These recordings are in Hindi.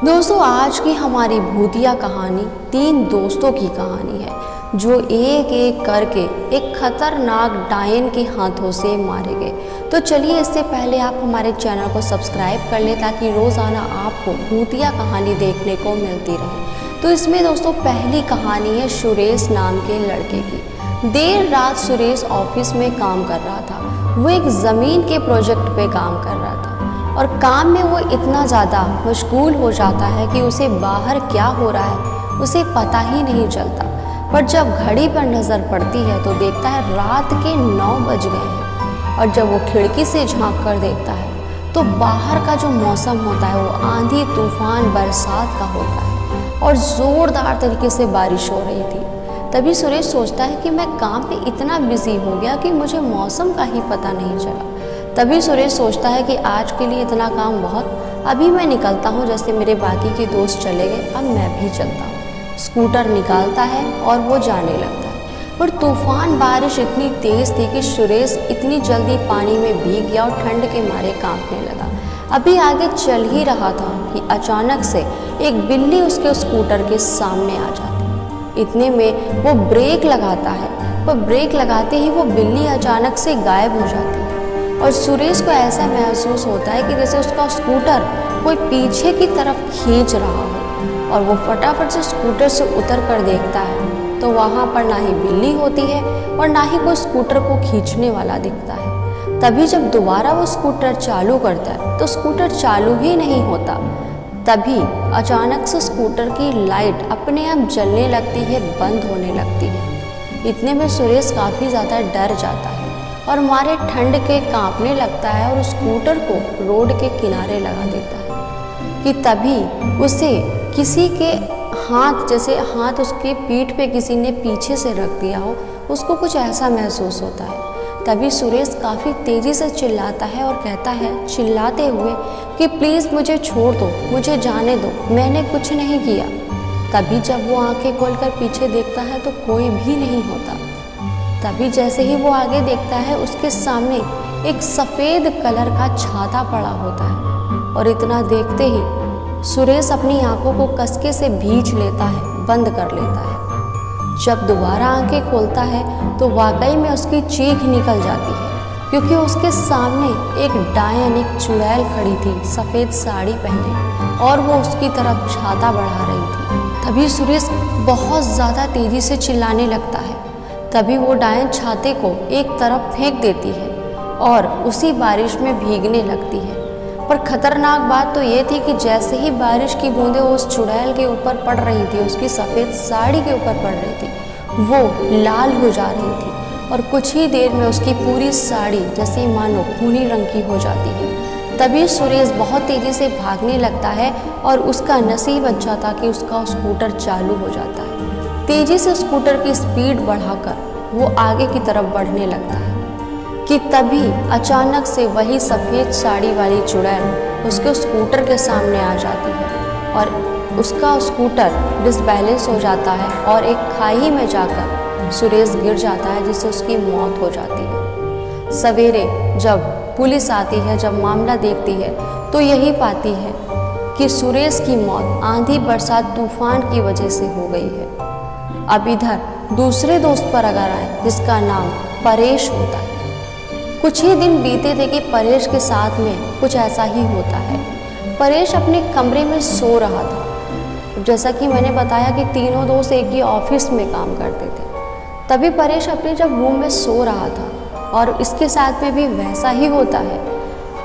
दोस्तों, आज की हमारी भूतिया कहानी 3 दोस्तों की कहानी है जो एक एक करके एक खतरनाक डायन के हाथों से मारे गए। तो चलिए, इससे पहले आप हमारे चैनल को सब्सक्राइब कर लें ताकि रोज़ाना आपको भूतिया कहानी देखने को मिलती रहे। तो इसमें दोस्तों पहली कहानी है सुरेश नाम के लड़के की। देर रात सुरेश ऑफिस में काम कर रहा था। वो एक ज़मीन के प्रोजेक्ट पे काम कर रहा था और काम में वो इतना ज़्यादा मशगूल हो जाता है कि उसे बाहर क्या हो रहा है उसे पता ही नहीं चलता। पर जब घड़ी पर नज़र पड़ती है तो देखता है रात के 9 बज गए हैं। और जब वो खिड़की से झांक कर देखता है तो बाहर का जो मौसम होता है वो आंधी तूफान बरसात का होता है और ज़ोरदार तरीके से बारिश हो रही थी। तभी सुरेश सोचता है कि मैं काम पे इतना बिजी हो गया कि मुझे मौसम का ही पता नहीं चला। तभी सुरेश सोचता है कि आज के लिए इतना काम बहुत, अभी मैं निकलता हूँ, जैसे मेरे बाकी के दोस्त चले गए अब मैं भी चलता हूँ। स्कूटर निकालता है और वो जाने लगता है। पर तूफान बारिश इतनी तेज़ थी कि सुरेश इतनी जल्दी पानी में भीग गया और ठंड के मारे कांपने लगा। अभी आगे चल ही रहा था कि अचानक से एक बिल्ली उसके स्कूटर के सामने आ जाती है। इतने में वो ब्रेक लगाता है, पर ब्रेक लगाते ही वो बिल्ली अचानक से गायब हो जाती है और सुरेश को ऐसा महसूस होता है कि जैसे उसका स्कूटर कोई पीछे की तरफ खींच रहा हो। और वो फटाफट से स्कूटर से उतर कर देखता है तो वहाँ पर ना ही बिल्ली होती है और ना ही कोई स्कूटर को खींचने वाला दिखता है। तभी जब दोबारा वो स्कूटर चालू करता है तो स्कूटर चालू ही नहीं होता। तभी अचानक से स्कूटर की लाइट अपने आप जलने लगती है, बंद होने लगती है। इतने में सुरेश काफ़ी ज़्यादा डर जाता है और मारे ठंड के कांपने लगता है और स्कूटर को रोड के किनारे लगा देता है कि तभी उसे किसी के हाथ, जैसे हाथ उसके पीठ पे किसी ने पीछे से रख दिया हो, उसको कुछ ऐसा महसूस होता है। तभी सुरेश काफ़ी तेज़ी से चिल्लाता है और कहता है चिल्लाते हुए कि प्लीज़ मुझे छोड़ दो, मुझे जाने दो, मैंने कुछ नहीं किया। तभी जब वो आंखें खोलकर पीछे देखता है तो कोई भी नहीं होता। तभी जैसे ही वो आगे देखता है उसके सामने एक सफ़ेद कलर का छाता पड़ा होता है और इतना देखते ही सुरेश अपनी आंखों को कसके से भींच लेता है, बंद कर लेता है। जब दोबारा आंखें खोलता है तो वाकई में उसकी चीख निकल जाती है क्योंकि उसके सामने एक डायन, एक चुड़ैल खड़ी थी सफ़ेद साड़ी पहने और वो उसकी तरफ छाता बढ़ा रही थी। तभी सुरेश बहुत ज़्यादा तेज़ी से चिल्लाने लगता है। तभी वो डायन छाते को एक तरफ फेंक देती है और उसी बारिश में भीगने लगती है। पर खतरनाक बात तो ये थी कि जैसे ही बारिश की बूंदें उस चुड़ैल के ऊपर पड़ रही थी, उसकी सफ़ेद साड़ी के ऊपर पड़ रही थी, वो लाल हो जा रही थी और कुछ ही देर में उसकी पूरी साड़ी जैसे मानो खूनी रंग की हो जाती है। तभी सुरेश बहुत तेज़ी से भागने लगता है और उसका नसीब अच्छा था कि उसका स्कूटर चालू हो जाता है। तेज़ी से स्कूटर की स्पीड बढ़ाकर वो आगे की तरफ बढ़ने लगता है कि तभी अचानक से वही सफ़ेद साड़ी वाली चुड़ैल उसके स्कूटर के सामने आ जाती है और उसका स्कूटर डिसबैलेंस हो जाता है और एक खाई में जाकर सुरेश गिर जाता है, जिससे उसकी मौत हो जाती है। सवेरे जब पुलिस आती है, जब मामला देखती है तो यही पाती है कि सुरेश की मौत आंधी बरसात तूफान की वजह से हो गई है। अब इधर दूसरे दोस्त पर अगर आए जिसका नाम परेश होता है। कुछ ही दिन बीते थे कि परेश के साथ में कुछ ऐसा ही होता है। परेश अपने कमरे में सो रहा था। जैसा कि मैंने बताया कि तीनों दोस्त एक ही ऑफिस में काम करते थे। तभी परेश अपने जब रूम में सो रहा था और इसके साथ में भी वैसा ही होता है।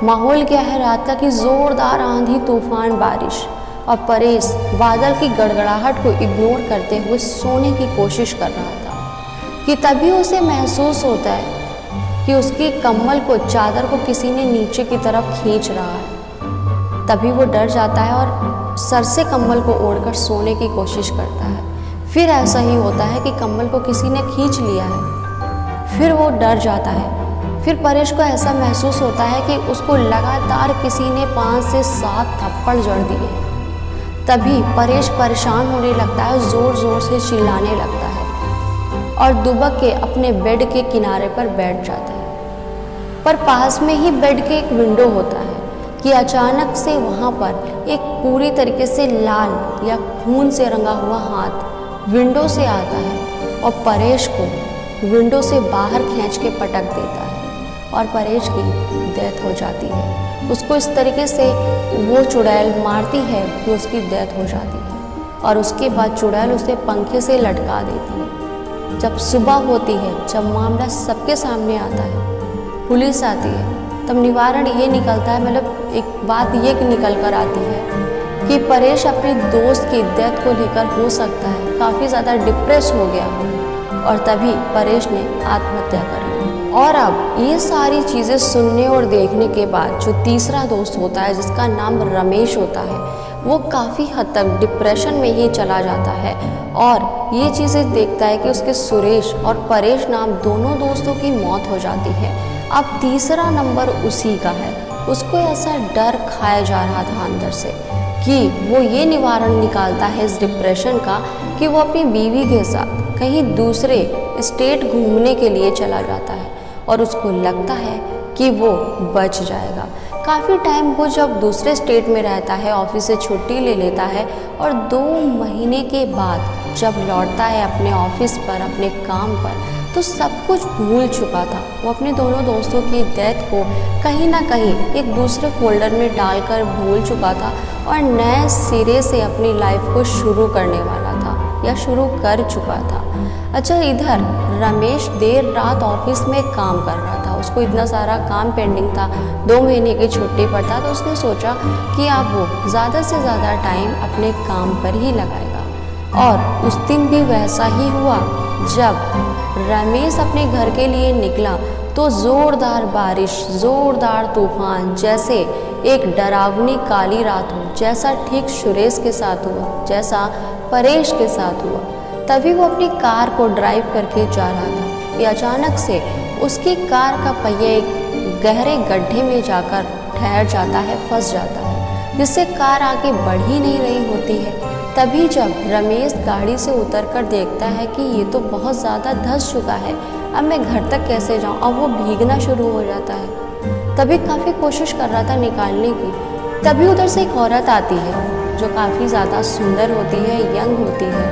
माहौल क्या है रात का कि ज़ोरदार आंधी तूफान बारिश और परेश बादल की गड़गड़ाहट को इग्नोर करते हुए सोने की कोशिश कर रहा था कि तभी उसे महसूस होता है कि उसकी कम्बल को, चादर को किसी ने नीचे की तरफ खींच रहा है। तभी वो डर जाता है और सर से कम्बल को ओढ़कर सोने की कोशिश करता है। फिर ऐसा ही होता है कि कम्बल को किसी ने खींच लिया है। फिर वो डर जाता है। फिर परेश को ऐसा महसूस होता है कि उसको लगातार किसी ने 5 से 7 थप्पड़ जड़ दिए। तभी परेश परेशान होने लगता है, ज़ोर ज़ोर से चिल्लाने लगता है और दुबक के अपने बेड के किनारे पर बैठ जाता है। पर पास में ही बेड के एक विंडो होता है कि अचानक से वहाँ पर एक पूरी तरीके से लाल या खून से रंगा हुआ हाथ विंडो से आता है और परेश को विंडो से बाहर खींच के पटक देता है और परेश की डेथ हो जाती है। उसको इस तरीके से वो चुड़ैल मारती है कि उसकी डेथ हो जाती है और उसके बाद चुड़ैल उसे पंखे से लटका देती है। जब सुबह होती है, जब मामला सबके सामने आता है, पुलिस आती है, तब निवारण ये निकलता है, मतलब एक बात ये निकल कर आती है कि परेश अपने दोस्त की डेथ को लेकर हो सकता है काफ़ी ज़्यादा डिप्रेस हो गया और तभी परेश ने आत्महत्या कर ली। और अब ये सारी चीज़ें सुनने और देखने के बाद जो तीसरा दोस्त होता है जिसका नाम रमेश होता है, वो काफ़ी हद तक डिप्रेशन में ही चला जाता है और ये चीज़ें देखता है कि उसके सुरेश और परेश नाम दोनों दोस्तों की मौत हो जाती है। अब तीसरा नंबर उसी का है। उसको ऐसा डर खाया जा रहा था अंदर से कि वो ये निवारण निकालता है इस डिप्रेशन का कि वो अपनी बीवी के साथ कहीं दूसरे स्टेट घूमने के लिए चला जाता है और उसको लगता है कि वो बच जाएगा। काफ़ी टाइम वो जब दूसरे स्टेट में रहता है, ऑफिस से छुट्टी ले लेता है और 2 महीने के बाद जब लौटता है अपने ऑफिस पर, अपने काम पर, तो सब कुछ भूल चुका था। वो अपने दोनों दोस्तों की डेथ को कहीं ना कहीं एक दूसरे फोल्डर में डालकर भूल चुका था और नए सिरे से अपनी लाइफ को शुरू करने वाला था या शुरू कर चुका था। अच्छा, इधर रमेश देर रात ऑफिस में काम कर रहा था। उसको इतना सारा काम पेंडिंग था, 2 महीने की छुट्टी पर था, तो उसने सोचा कि अब वो ज़्यादा से ज़्यादा टाइम अपने काम पर ही लगाएगा। और उस दिन भी वैसा ही हुआ। जब रमेश अपने घर के लिए निकला तो ज़ोरदार बारिश, ज़ोरदार तूफान, जैसे एक डरावनी काली रात हो, जैसा ठीक सुरेश के साथ हुआ, जैसा परेश के साथ हुआ। तभी वो अपनी कार को ड्राइव करके जा रहा था कि अचानक से उसकी कार का पहिया एक गहरे गड्ढे में जाकर ठहर जाता है, फंस जाता है, जिससे कार आगे बढ़ ही नहीं रही होती है। तभी जब रमेश गाड़ी से उतरकर देखता है कि ये तो बहुत ज़्यादा धंस चुका है, अब मैं घर तक कैसे जाऊँ, अब वो भीगना शुरू हो जाता है। तभी काफ़ी कोशिश कर रहा था निकालने की। तभी उधर से एक औरत आती है जो काफ़ी ज़्यादा सुंदर होती है, यंग होती है,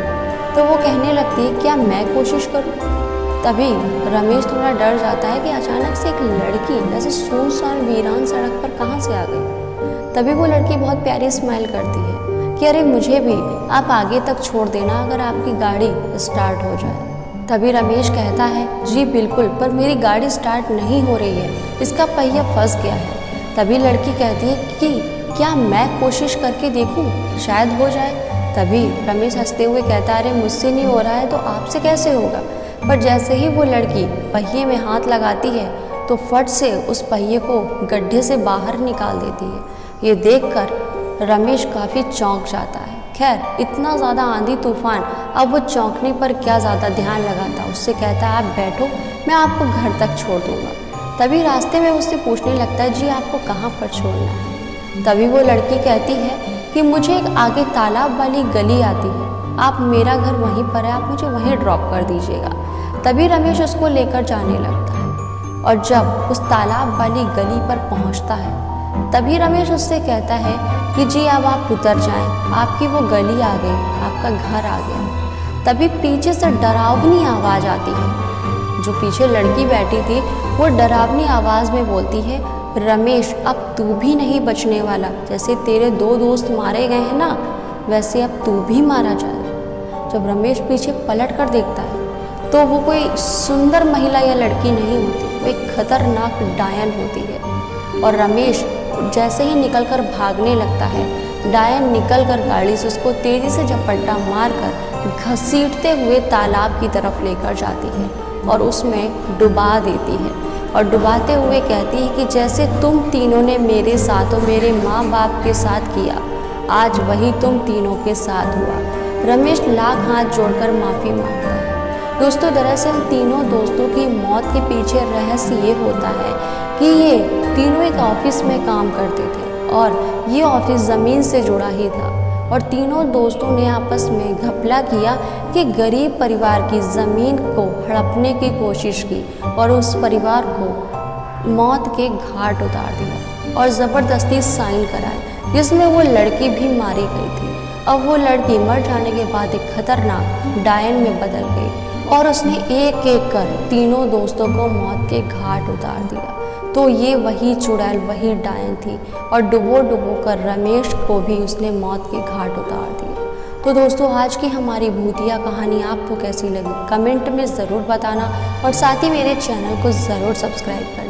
तो वो कहने लगती है क्या मैं कोशिश करूँ। तभी रमेश थोड़ा डर जाता है कि अचानक से एक लड़की ऐसे सुनसान वीरान सड़क पर कहाँ से आ गई। तभी वो लड़की बहुत प्यारी स्माइल करती है कि अरे मुझे भी आप आगे तक छोड़ देना अगर आपकी गाड़ी स्टार्ट हो जाए। तभी रमेश कहता है जी बिल्कुल, पर मेरी गाड़ी स्टार्ट नहीं हो रही है, इसका पहिया फंस गया है। तभी लड़की कहती है कि क्या मैं कोशिश करके देखूं, शायद हो जाए। तभी रमेश हंसते हुए कहता है अरे मुझसे नहीं हो रहा है तो आपसे कैसे होगा। पर जैसे ही वो लड़की पहिए में हाथ लगाती है तो फट से उस पहिए को गड्ढे से बाहर निकाल देती है। ये देखकर रमेश काफ़ी चौंक जाता है। खैर, इतना ज़्यादा आंधी तूफान, अब वो चौंकने पर क्या ज़्यादा ध्यान लगाता। उससे कहता है आप बैठो, मैं आपको घर तक छोड़ दूँगा। तभी रास्ते में उससे पूछने लगता है जी आपको कहाँ पर छोड़ना है। तभी वो लड़की कहती है कि मुझे एक आगे तालाब वाली गली आती है, आप, मेरा घर वहीं पर है, आप मुझे वहीं ड्रॉप कर दीजिएगा। तभी रमेश उसको लेकर जाने लगता है और जब उस तालाब वाली गली पर पहुँचता है तभी रमेश उससे कहता है कि जी अब आप उतर जाएं, आपकी वो गली आ गई, आपका घर आ गया। तभी पीछे से डरावनी आवाज़ आती है। जो पीछे लड़की बैठी थी वो डरावनी आवाज़ में बोलती है रमेश अब तू भी नहीं बचने वाला, जैसे तेरे 2 दोस्त मारे गए हैं ना, वैसे अब तू भी मारा जाएगा। जब रमेश पीछे पलट कर देखता है तो वो कोई सुंदर महिला या लड़की नहीं होती, वो एक खतरनाक डायन होती है। और रमेश जैसे ही निकलकर भागने लगता है, डायन निकलकर गाड़ी से उसको तेज़ी से झपट्टा मारकर घसीटते हुए तालाब की तरफ लेकर जाती है और उसमें डुबा देती है और डुबाते हुए कहती है कि जैसे तुम तीनों ने मेरे साथ और मेरे माँ बाप के साथ किया, आज वही तुम तीनों के साथ हुआ। रमेश लाख हाथ जोड़कर माफ़ी मांगता है। दोस्तों, दरअसल तीनों दोस्तों की मौत के पीछे रहस्य ये होता है कि ये तीनों एक ऑफिस में काम करते थे और ये ऑफिस ज़मीन से जुड़ा ही था और तीनों दोस्तों ने आपस में घपला किया कि गरीब परिवार की ज़मीन को हड़पने की कोशिश की और उस परिवार को मौत के घाट उतार दिया। और ज़बरदस्ती साइन कराए, जिसमें वो लड़की भी मारी गई थी। अब वो लड़की मर जाने के बाद एक खतरनाक डायन में बदल गई और उसने एक एक कर तीनों दोस्तों को मौत के घाट उतार दिया। तो ये वही चुड़ैल, वही डायन थी और डुबो डुबो कर रमेश को भी उसने मौत के घाट उतार दिया। तो दोस्तों, आज की हमारी भूतिया कहानी आपको कैसी लगी कमेंट में ज़रूर बताना और साथ ही मेरे चैनल को ज़रूर सब्सक्राइब करें।